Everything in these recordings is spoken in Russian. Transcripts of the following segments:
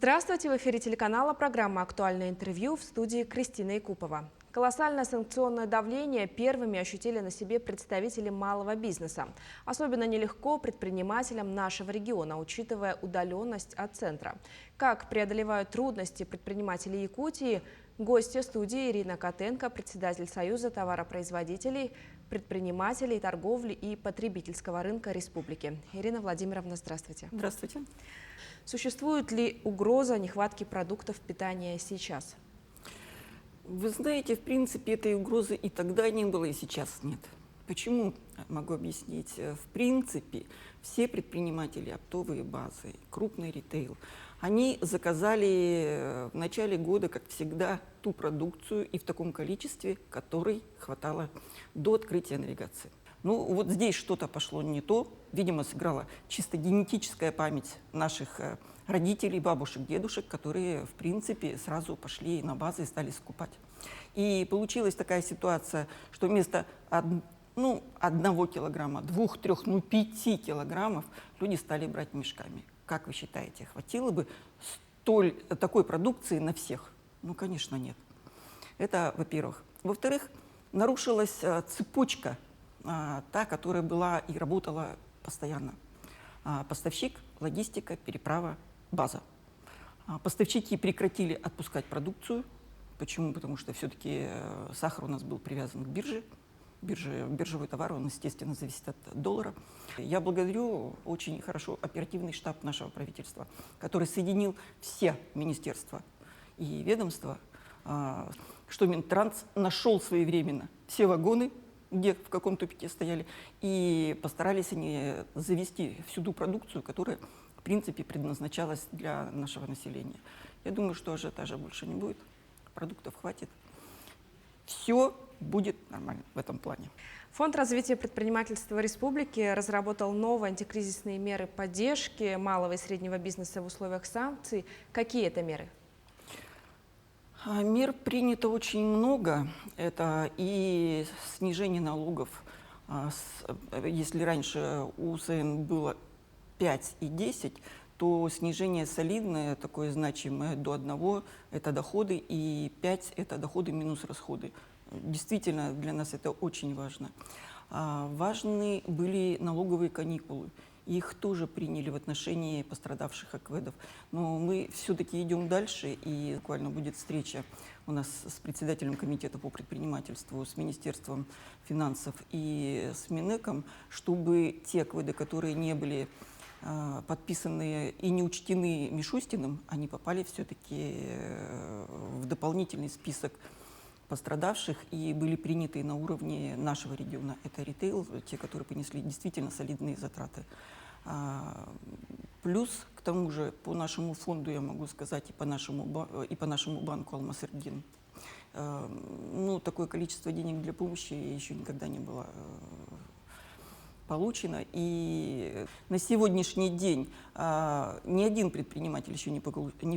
Здравствуйте! В эфире телеканала программа «Актуальное интервью», в студии Кристина Якупова. Колоссальное санкционное давление первыми ощутили на себе представители малого бизнеса. Особенно нелегко предпринимателям нашего региона, учитывая удаленность от центра. Как преодолевают трудности предприниматели Якутии, гостья студии Ирина Котенко, председатель Союза товаропроизводителей, предпринимателей, торговли и потребительского рынка республики. Ирина Владимировна, здравствуйте. Здравствуйте. Существует ли угроза нехватки продуктов питания сейчас? Вы знаете, в принципе, этой угрозы и тогда не было, и сейчас нет. Почему? Могу объяснить. В принципе, все предприниматели, оптовые базы, крупный ритейл, они заказали в начале года, как всегда, ту продукцию и в таком количестве, которой хватало до открытия навигации. Ну, вот здесь что-то пошло не то. Видимо, сыграла чисто генетическая память наших родителей, бабушек, дедушек, которые, в принципе, сразу пошли на базы и стали скупать. И получилась такая ситуация, что вместо 1 килограмма, 2, 3, 5 килограммов люди стали брать мешками. Как вы считаете, хватило бы такой продукции на всех? Ну, конечно, нет. Это во-первых. Во-вторых, нарушилась цепочка, та, которая была и работала постоянно. Поставщик, логистика, переправа, база. Поставщики прекратили отпускать продукцию. Почему? Потому что все-таки сахар у нас был привязан к бирже. Биржевой товар, он, естественно, зависит от доллара. Я благодарю очень хорошо оперативный штаб нашего правительства, который соединил все министерства и ведомства, что Минтранс нашел своевременно все вагоны, где в каком тупике стояли, и постарались они завести всю ту продукцию, которая, в принципе, предназначалась для нашего населения. Я думаю, что ажиотажа больше не будет, продуктов хватит. Все будет нормально в этом плане. Фонд развития предпринимательства республики разработал новые антикризисные меры поддержки малого и среднего бизнеса в условиях санкций. Какие это меры? Мер принято очень много. Это и снижение налогов. Если раньше у УСН было 5 и 10, то снижение солидное, такое значимое, до 1 – это доходы, и 5 – это доходы минус расходы. Действительно, для нас это очень важно. Важны были налоговые каникулы. Их тоже приняли в отношении пострадавших акведов. Но мы все-таки идем дальше, и буквально будет встреча у нас с председателем комитета по предпринимательству, с Министерством финансов и с Минэком, чтобы те акведы, которые не были подписанные и не учтены Мишустиным, они попали все-таки в дополнительный список пострадавших и были приняты на уровне нашего региона. Это ритейл, те, которые понесли действительно солидные затраты. Плюс, к тому же, по нашему фонду, я могу сказать, и по нашему банку «Алмаз-Эрдин», такое количество денег для помощи еще никогда не было получено. И на сегодняшний день ни один предприниматель еще не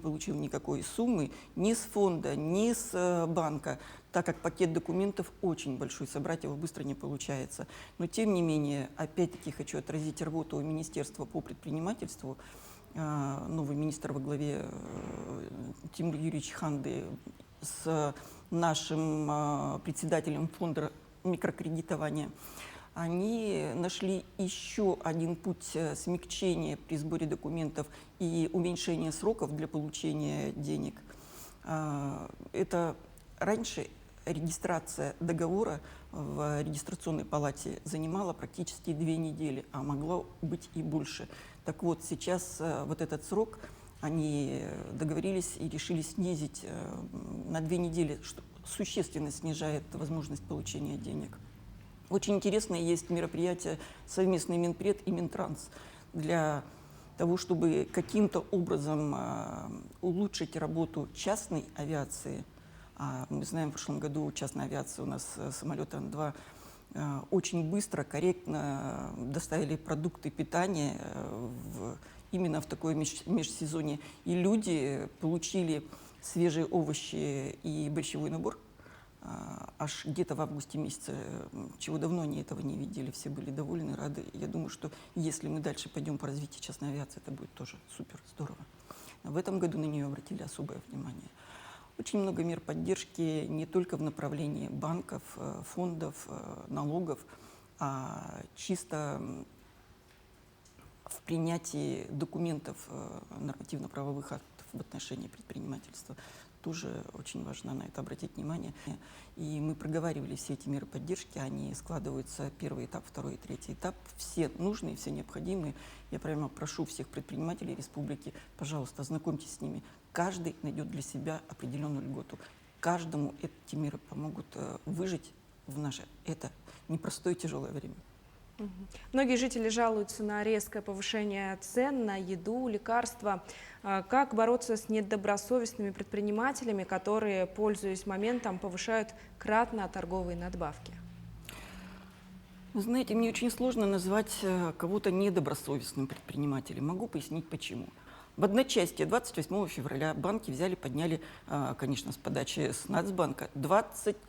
получил никакой суммы ни с фонда, ни с банка, так как пакет документов очень большой, собрать его быстро не получается. Но тем не менее, опять-таки хочу отразить работу Министерства по предпринимательству. Новый министр во главе Тимур Юрьевич Ханды с нашим председателем фонда микрокредитования. Они нашли еще один путь смягчения при сборе документов и уменьшения сроков для получения денег. Это раньше регистрация договора в регистрационной палате занимала практически 2 недели, а могло быть и больше. Так вот, сейчас вот этот срок они договорились и решили снизить на 2 недели, что существенно снижает возможность получения денег. Очень интересное есть мероприятие совместный Минпред и Минтранс для того, чтобы каким-то образом улучшить работу частной авиации. Мы знаем, в прошлом году частная авиация у нас самолет Ан-2 очень быстро, корректно доставили продукты питания именно в такое межсезонье. И люди получили свежие овощи и борщевой набор аж где-то в августе месяце, чего давно они этого не видели, все были довольны, рады. Я думаю, что если мы дальше пойдем по развитию частной авиации, это будет тоже супер, здорово. В этом году на нее обратили особое внимание. Очень много мер поддержки не только в направлении банков, фондов, налогов, а чисто в принятии документов нормативно-правовых актов в отношении предпринимательства. Тоже очень важно на это обратить внимание. И мы проговаривали все эти меры поддержки, они складываются первый этап, второй и третий этап. Все нужные, все необходимые. Я прямо прошу всех предпринимателей республики, пожалуйста, ознакомьтесь с ними. Каждый найдет для себя определенную льготу. Каждому эти меры помогут выжить в наше это непростое тяжелое время. Многие жители жалуются на резкое повышение цен на еду, лекарства. Как бороться с недобросовестными предпринимателями, которые, пользуясь моментом, повышают кратно торговые надбавки? Вы знаете, мне очень сложно назвать кого-то недобросовестным предпринимателем. Могу пояснить почему. В одночасье 28 февраля банки взяли, подняли, конечно, с подачи с Нацбанка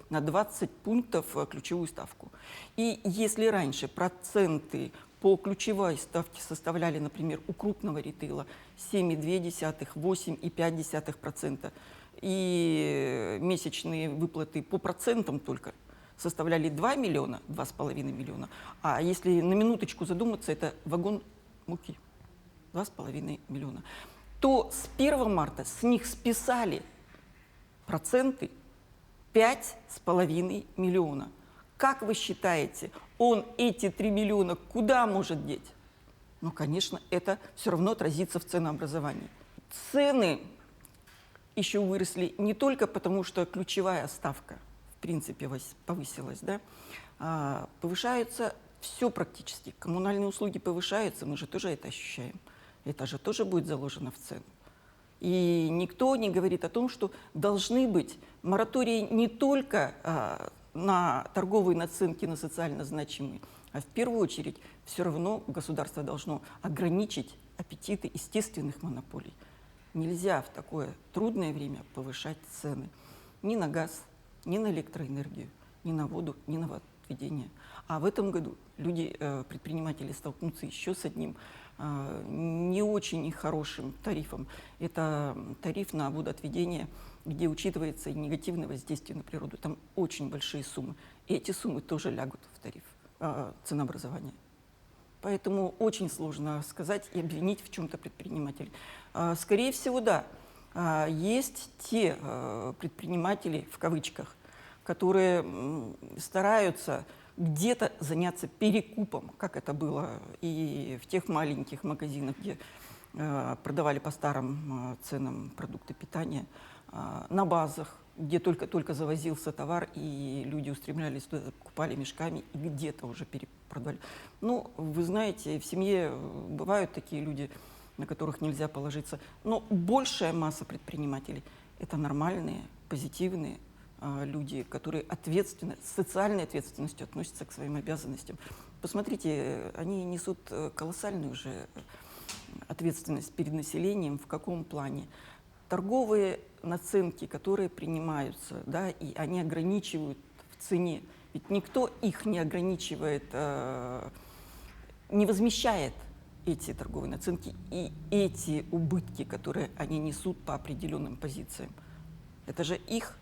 на 20 пунктов ключевую ставку. И если раньше проценты по ключевой ставке составляли, например, у крупного ритейла 7,2, 8,5%, и месячные выплаты по процентам только составляли 2 миллиона, 2,5 миллиона, а если на минуточку задуматься, это вагон муки. 2,5 миллиона, то с 1 марта с них списали проценты 5,5 миллиона. Как вы считаете, он эти 3 миллиона куда может деть? Ну, конечно, это все равно отразится в ценообразовании. Цены еще выросли не только потому, что ключевая ставка, в принципе, повысилась, да? Повышаются все практически. Коммунальные услуги повышаются, мы же тоже это ощущаем. Это же тоже будет заложено в цену. И никто не говорит о том, что должны быть моратории не только на торговые наценки на социально значимые, а в первую очередь все равно государство должно ограничить аппетиты естественных монополий. Нельзя в такое трудное время повышать цены ни на газ, ни на электроэнергию, ни на воду, ни на отведение. А в этом году люди, предприниматели, столкнутся еще с одним не очень хорошим тарифом. Это тариф на водоотведение, где учитывается и негативное воздействие на природу. Там очень большие суммы. И эти суммы тоже лягут в тариф ценообразования. Поэтому очень сложно сказать и обвинить в чем-то предпринимателей. Скорее всего, да, есть те предприниматели, в кавычках, которые стараются где-то заняться перекупом, как это было и в тех маленьких магазинах, где продавали по старым ценам продукты питания, на базах, где только-только завозился товар, и люди устремлялись туда, покупали мешками, и где-то уже перепродавали. Ну, вы знаете, в семье бывают такие люди, на которых нельзя положиться, но большая масса предпринимателей – это нормальные, позитивные, люди, которые ответственно, с социальной ответственностью относятся к своим обязанностям. Посмотрите, они несут колоссальную уже ответственность перед населением. В каком плане? Торговые наценки, которые принимаются, да, и они ограничивают в цене. Ведь никто их не ограничивает, не возмещает эти торговые наценки и эти убытки, которые они несут по определенным позициям. Это же их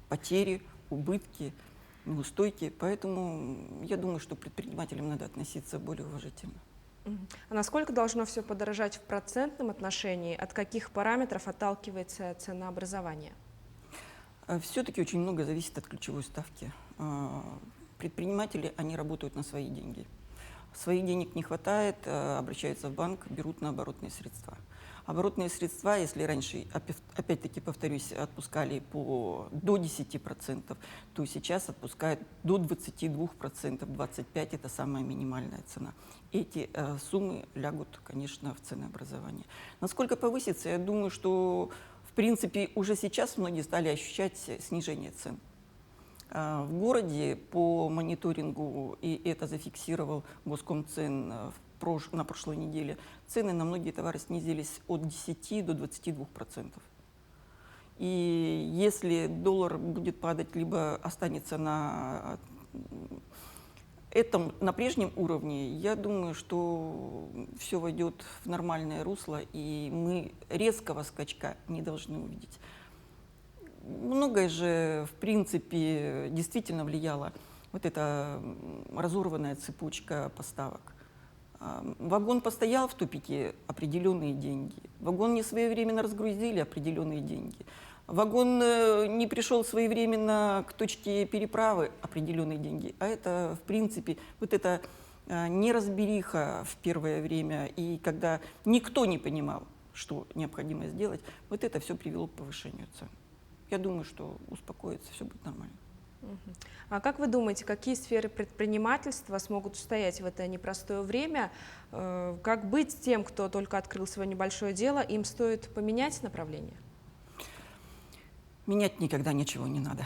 потери, убытки, неустойки. Поэтому я думаю, что предпринимателям надо относиться более уважительно. А насколько должно все подорожать в процентном отношении? От каких параметров отталкивается ценообразование? Все-таки очень много зависит от ключевой ставки. Предприниматели, они работают на свои деньги. Своих денег не хватает, обращаются в банк, берут на оборотные средства. Оборотные средства, если раньше, опять-таки повторюсь, отпускали до 10%, то сейчас отпускают до 22%, 25% – это самая минимальная цена. Эти суммы лягут, конечно, в ценообразование. Насколько повысится, я думаю, что в принципе уже сейчас многие стали ощущать снижение цен. В городе по мониторингу, и это зафиксировал Госкомцен на прошлой неделе, цены на многие товары снизились от 10 до 22%. И если доллар будет падать, либо останется на на прежнем уровне, я думаю, что все войдет в нормальное русло, и мы резкого скачка не должны увидеть. Многое же, в принципе, действительно влияло вот эта разорванная цепочка поставок. Вагон постоял в тупике — определенные деньги. Вагон не своевременно разгрузили — определенные деньги. Вагон не пришел своевременно к точке переправы — определенные деньги. А это, в принципе, вот эта неразбериха в первое время, и когда никто не понимал, что необходимо сделать, вот это все привело к повышению цен. Я думаю, что успокоится, все будет нормально. А как вы думаете, какие сферы предпринимательства смогут устоять в это непростое время? Как быть с тем, кто только открыл свое небольшое дело? Им стоит поменять направление? Менять никогда ничего не надо.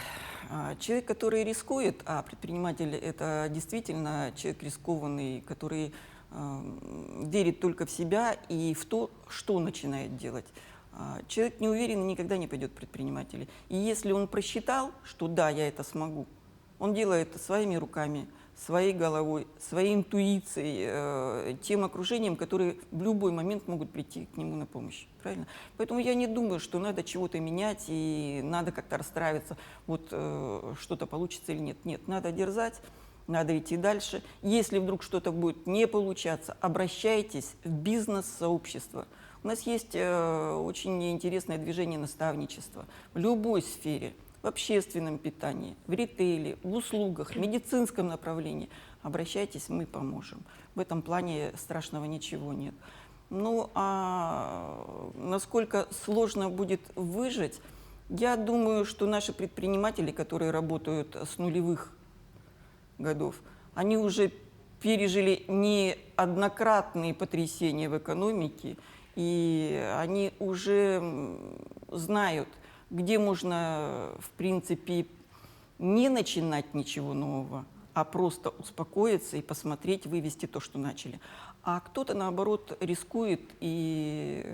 Человек, который рискует, а предприниматель — это действительно человек рискованный, который верит только в себя и в то, что начинает делать. Человек неуверенный никогда не пойдет в предприниматели. И если он просчитал, что да, я это смогу, он делает это своими руками, своей головой, своей интуицией, тем окружением, которые в любой момент могут прийти к нему на помощь. Правильно? Поэтому я не думаю, что надо чего-то менять и надо как-то расстраиваться, вот что-то получится или нет. Нет, надо дерзать, надо идти дальше. Если вдруг что-то будет не получаться, обращайтесь в бизнес-сообщество. У нас есть очень интересное движение наставничества в любой сфере. В общественном питании, в ритейле, в услугах, в медицинском направлении. Обращайтесь, мы поможем. В этом плане страшного ничего нет. Ну, а насколько сложно будет выжить, я думаю, что наши предприниматели, которые работают с нулевых годов, они уже пережили неоднократные потрясения в экономике, и они уже знают, где можно, в принципе, не начинать ничего нового, а просто успокоиться и посмотреть, вывести то, что начали. А кто-то, наоборот, рискует и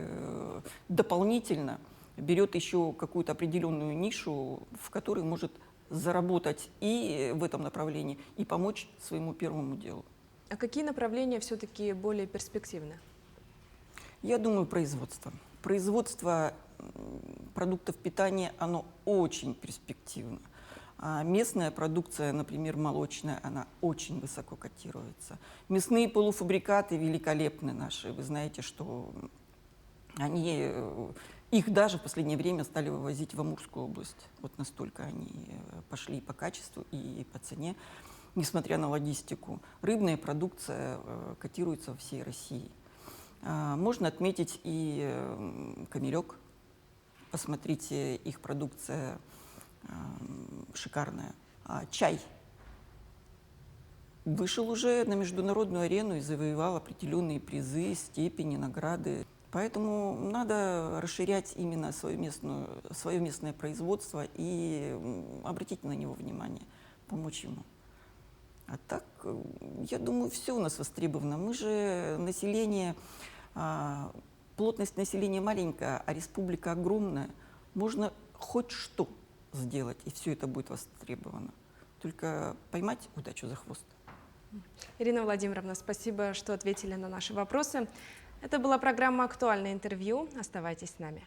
дополнительно берет еще какую-то определенную нишу, в которой может заработать и в этом направлении, и помочь своему первому делу. А какие направления все-таки более перспективны? Я думаю, производство. Производство продуктов питания, оно очень перспективно. А местная продукция, например, молочная, она очень высоко котируется. Мясные полуфабрикаты великолепны наши. Вы знаете, что их даже в последнее время стали вывозить в Амурскую область. Вот настолько они пошли и по качеству, и по цене, несмотря на логистику. Рыбная продукция котируется во всей России. Можно отметить и Камелек. Посмотрите, их продукция шикарная. Чай вышел уже на международную арену и завоевал определенные призы, степени, награды. Поэтому надо расширять именно свое местное производство и обратить на него внимание, помочь ему. А так, я думаю, все у нас востребовано. Мы же население, плотность населения маленькая, а республика огромная. Можно хоть что сделать, и все это будет востребовано. Только поймать удачу за хвост. Ирина Владимировна, спасибо, что ответили на наши вопросы. Это была программа «Актуальное интервью». Оставайтесь с нами.